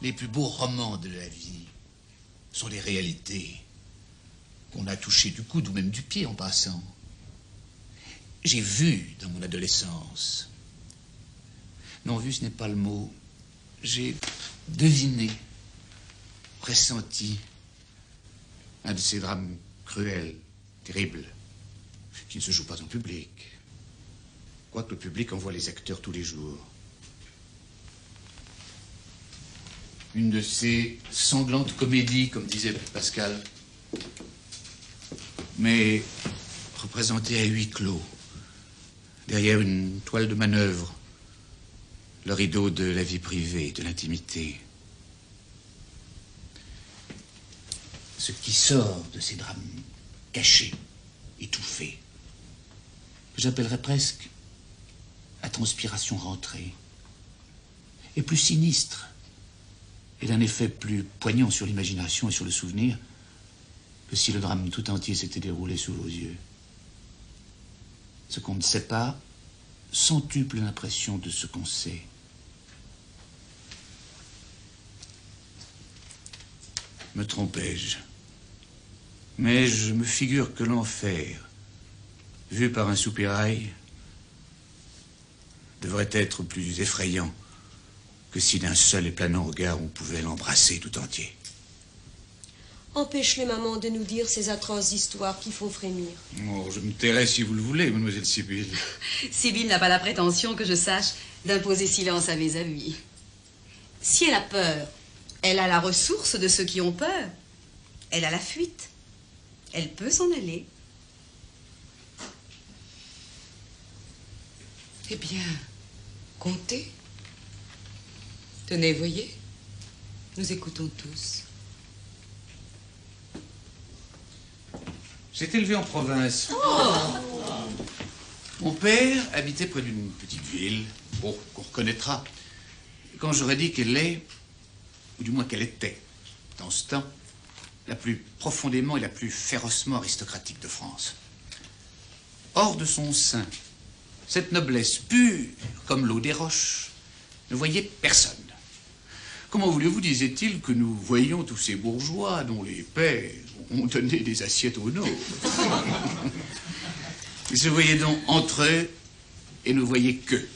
Les plus beaux romans de la vie sont les réalités qu'on a touchées du coude ou même du pied en passant. J'ai vu dans mon adolescence. Non, vu, ce n'est pas le mot. J'ai deviné, pressenti un de ces drames cruels, terribles, qui ne se jouent pas en public. Quoique le public envoie les acteurs tous les jours. Une de ces sanglantes comédies, comme disait Pascal, mais représentée à huis clos, derrière une toile de manœuvre, le rideau de la vie privée, de l'intimité. Ce qui sort de ces drames cachés, étouffés, que j'appellerais presque la transpiration rentrée, et plus sinistre, et d'un effet plus poignant sur l'imagination et sur le souvenir que si le drame tout entier s'était déroulé sous vos yeux. Ce qu'on ne sait pas centuple l'impression de ce qu'on sait. Me trompais-je? Mais je me figure que l'enfer, vu par un soupirail, devrait être plus effrayant que si d'un seul et planant regard on pouvait l'embrasser tout entier. Empêche les mamans de nous dire ces atroces histoires qui font frémir. Oh, je me tairai si vous le voulez, mademoiselle Sibylle. Sibylle n'a pas la prétention, que je sache, d'imposer silence à mes amis. Si elle a peur, elle a la ressource de ceux qui ont peur. Elle a la fuite. Elle peut s'en aller. Eh bien, comptez. Tenez, voyez, nous écoutons tous. J'étais élevé en province. Oh. Mon père habitait près d'une petite ville, bon, qu'on reconnaîtra. Quand j'aurais dit qu'elle est, ou du moins qu'elle était, dans ce temps, la plus profondément et la plus férocement aristocratique de France. Hors de son sein, cette noblesse pure, comme l'eau des roches, ne voyait personne. Comment voulez-vous, disait-il, que nous voyions tous ces bourgeois dont les pères ont donné des assiettes aux nôtres? Ils se voyaient donc entre eux et ne voyaient qu'eux.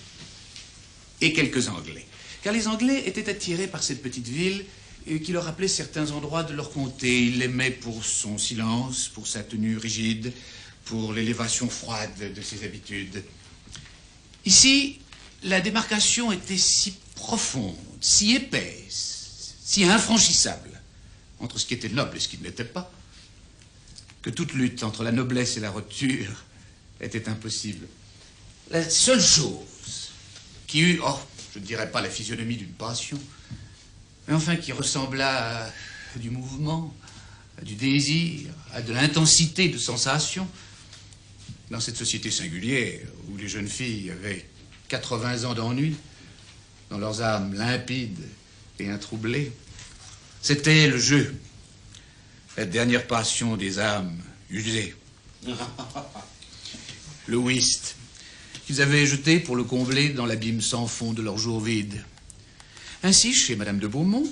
Et quelques Anglais. Car les Anglais étaient attirés par cette petite ville qui leur rappelait certains endroits de leur comté. Ils l'aimaient pour son silence, pour sa tenue rigide, pour l'élévation froide de ses habitudes. Ici, la démarcation était si profonde, si épaisse, si infranchissable entre ce qui était noble et ce qui ne l'était pas, que toute lutte entre la noblesse et la rupture était impossible. La seule chose qui eut, oh, je ne dirais pas la physionomie d'une passion, mais enfin qui ressembla à du mouvement, à du désir, à de l'intensité de sensation, dans cette société singulière où les jeunes filles avaient 80 ans d'ennui, dans leurs âmes limpides et introublées, c'était le jeu, la dernière passion des âmes usées. Le whist, qu'ils avaient jeté pour le combler dans l'abîme sans fond de leurs jours vides. Ainsi, chez Madame de Beaumont,